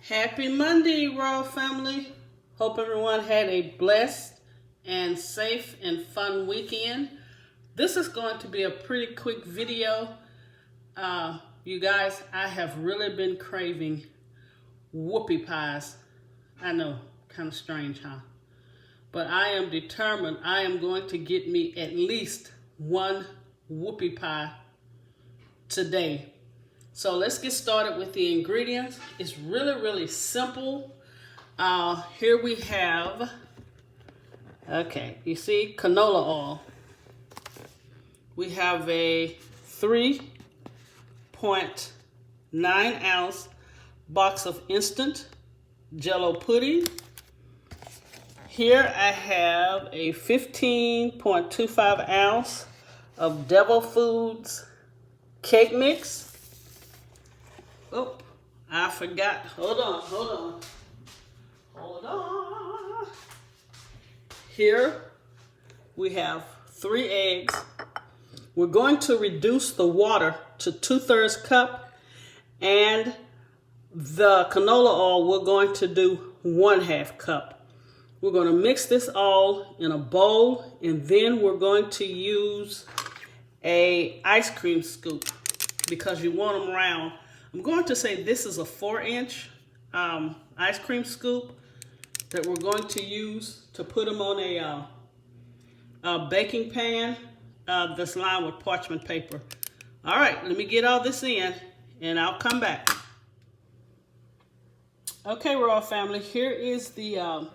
Happy Monday, Royal Family. Hope everyone had a blessed and safe and fun weekend. This is going to be a pretty quick video. You guys, I have really been craving whoopie pies. I know, kind of strange, huh? But I am determined I am going to get me at least one whoopie pie today. So let's get started with the ingredients. It's really simple. Here we have, you see canola oil. We have a 3.9 ounce box of instant Jello pudding. Here I have a 15.25 ounce of Devil Foods cake mix. Oh, I forgot. Hold on. Here we have 3 eggs. We're going to reduce the water to 2/3 cup, and the canola oil we're going to do 1/2 cup. We're going to mix this all in a bowl, and then we're going to use a ice cream scoop because you want them round. I'm going to say this is a 4-inch ice cream scoop that we're going to use to put them on a baking pan that's lined with parchment paper. All right, let me get all this in and I'll come back. Okay, Royal Family, here is the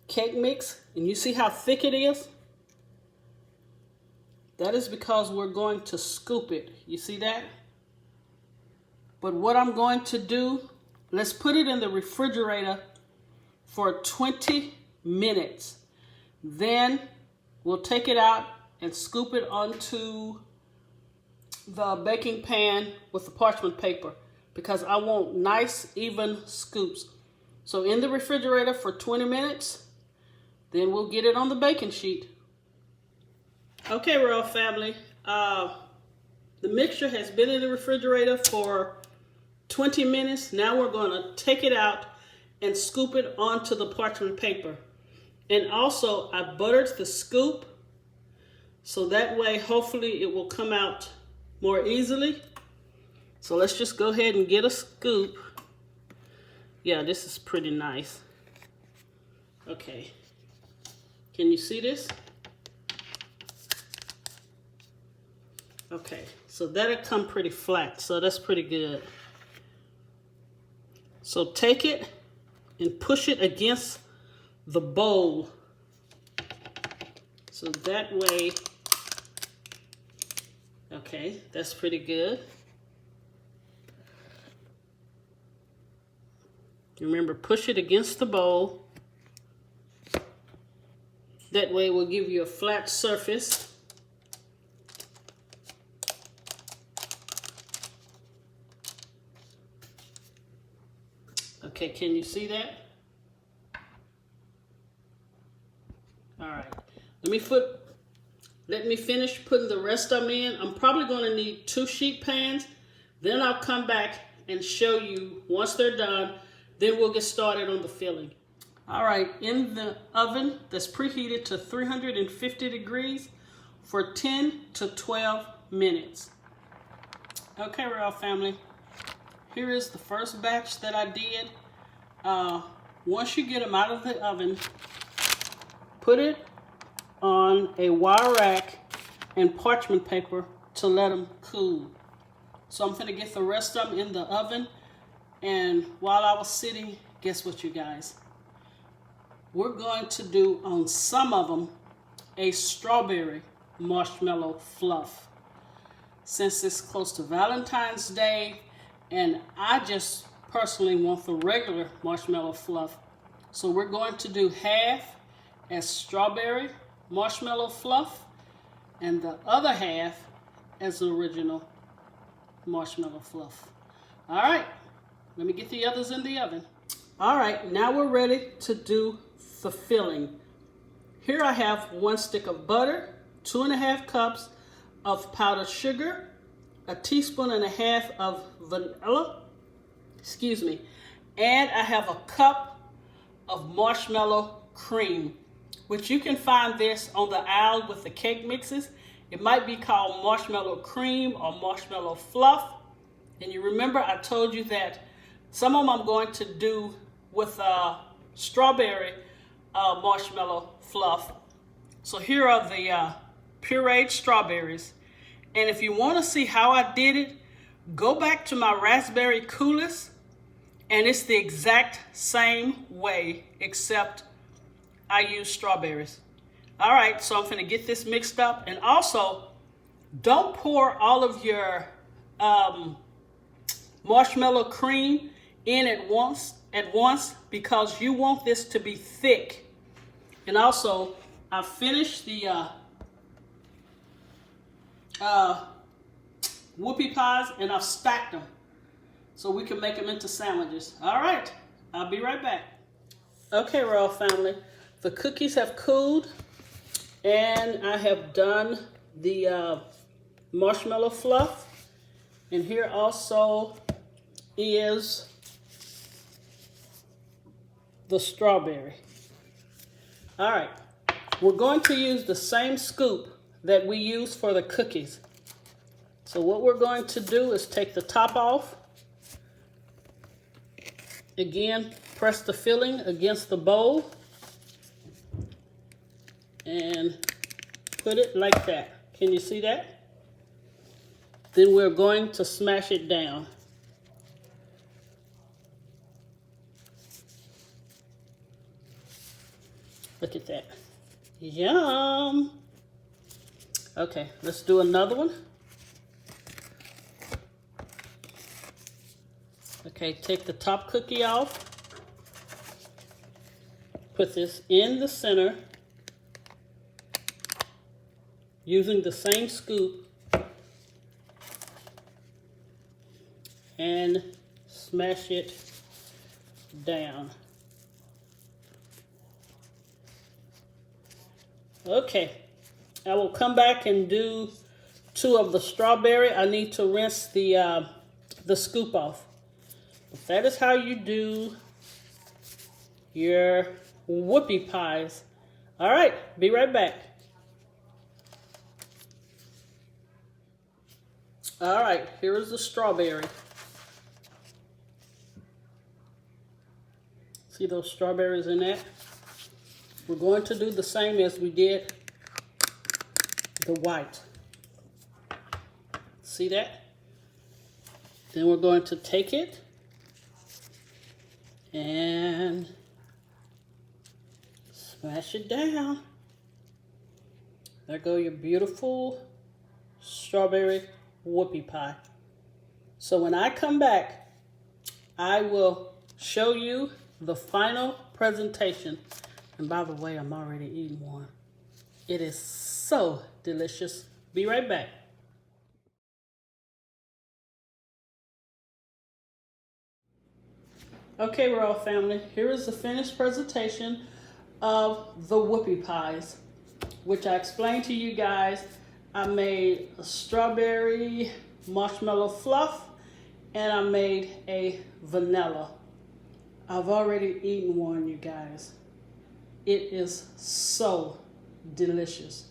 cake mix, and you see how thick it is? That is because we're going to scoop it. You see that? But what I'm going to do, let's put it in the refrigerator for 20 minutes. Then we'll take it out and scoop it onto the baking pan with the parchment paper because I want nice, even scoops. So in the refrigerator for 20 minutes, then we'll get it on the baking sheet. Okay, Royal Family, the mixture has been in the refrigerator for 20 minutes. Now we're going to take it out and scoop it onto the parchment paper. And also, I buttered the scoop so that way, hopefully, it will come out more easily. So let's just go ahead and get a scoop. Yeah, this is pretty nice. Okay. Can you see this? Okay, so that'll come pretty flat, so that's pretty good. So take it and push it against the bowl. So that way, okay, that's pretty good. Remember, push it against the bowl. That way it will give you a flat surface. Okay, can you see that? All right, let me finish putting the rest of them in. I'm probably going to need 2 sheet pans. Then I'll come back and show you once they're done. Then we'll get started on the filling. All right, in the oven that's preheated to 350 degrees for 10 to 12 minutes. Okay, Royal Family, here is the first batch that I did. Once you get them out of the oven, put it on a wire rack and parchment paper to let them cool. So I'm gonna get the rest of them in the oven, and while I was sitting, guess what, you guys? We're going to do on some of them a strawberry marshmallow fluff. Since it's close to Valentine's Day, and I just personally want the regular marshmallow fluff, so we're going to do half as strawberry marshmallow fluff and the other half as the original marshmallow fluff. All right, let me get the others in the oven. All right, now we're ready to do the filling. Here I have 1 stick of butter, 2.5 cups of powdered sugar, a teaspoon and a half of vanilla, And I have a cup of marshmallow cream, which you can find this on the aisle with the cake mixes. It might be called marshmallow cream or marshmallow fluff. And you remember I told you that some of them I'm going to do with strawberry marshmallow fluff. So here are the pureed strawberries. And if you want to see how I did it, go back to my raspberry coulis, and it's the exact same way, except I use strawberries. All right, so I'm going to get this mixed up. And also, don't pour all of your marshmallow cream in at once because you want this to be thick. And also, I finished the Whoopie pies, and I've stacked them so we can make them into sandwiches. All right, I'll be right back. Okay, Royal Family, the cookies have cooled, and I have done the marshmallow fluff. And here also is the strawberry. All right, we're going to use the same scoop that we use for the cookies. So what we're going to do is take the top off. Again, press the filling against the bowl and put it like that. Can you see that? Then we're going to smash it down. Look at that. Yum. Okay, let's do another one. Okay, take the top cookie off. Put this in the center using the same scoop and smash it down. Okay, I will come back and do 2 of the strawberry. I need to rinse the scoop off. But that is how you do your Whoopie pies. All right, be right back. All right, here is the strawberry. See those strawberries in that? We're going to do the same as we did the white. See that? Then we're going to take it and smash it down. There go your beautiful strawberry Whoopie pie. So when I come back, I will show you the final presentation. And by the way, I'm already eating one. It is so delicious. Be right back. Okay, Royal Family, here is the finished presentation of the Whoopie pies, which I explained to you guys. I made a strawberry marshmallow fluff, and I made a vanilla. I've already eaten one, you guys. It is so delicious.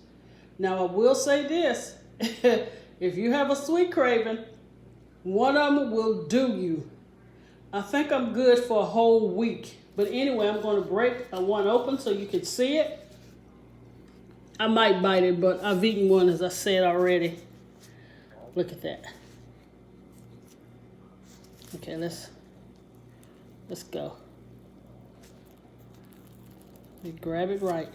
Now, I will say this. If you have a sweet craving, one of them will do you. I think I'm good for a whole week. But anyway, I'm going to break one open so you can see it. I might bite it, but I've eaten one, as I said already. Look at that. Okay, let's go. You grab it right.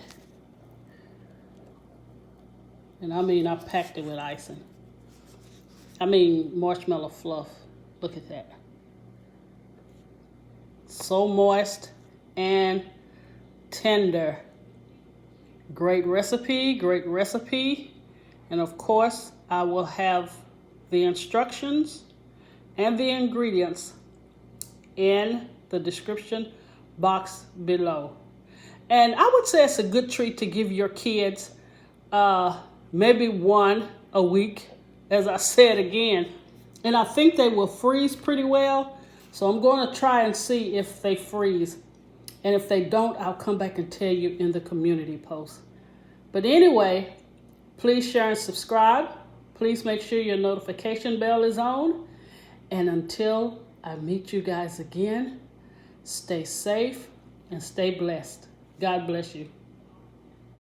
And I mean, I packed it with icing. I mean, marshmallow fluff. Look at that. So moist and tender. Great recipe, great recipe. And of course, I will have the instructions and the ingredients in the description box below. And I would say it's a good treat to give your kids maybe one a week, as I said again. And I think they will freeze pretty well. So I'm going to try and see if they freeze. And if they don't, I'll come back and tell you in the community post. But anyway, please share and subscribe. Please make sure your notification bell is on. And until I meet you guys again, stay safe and stay blessed. God bless you.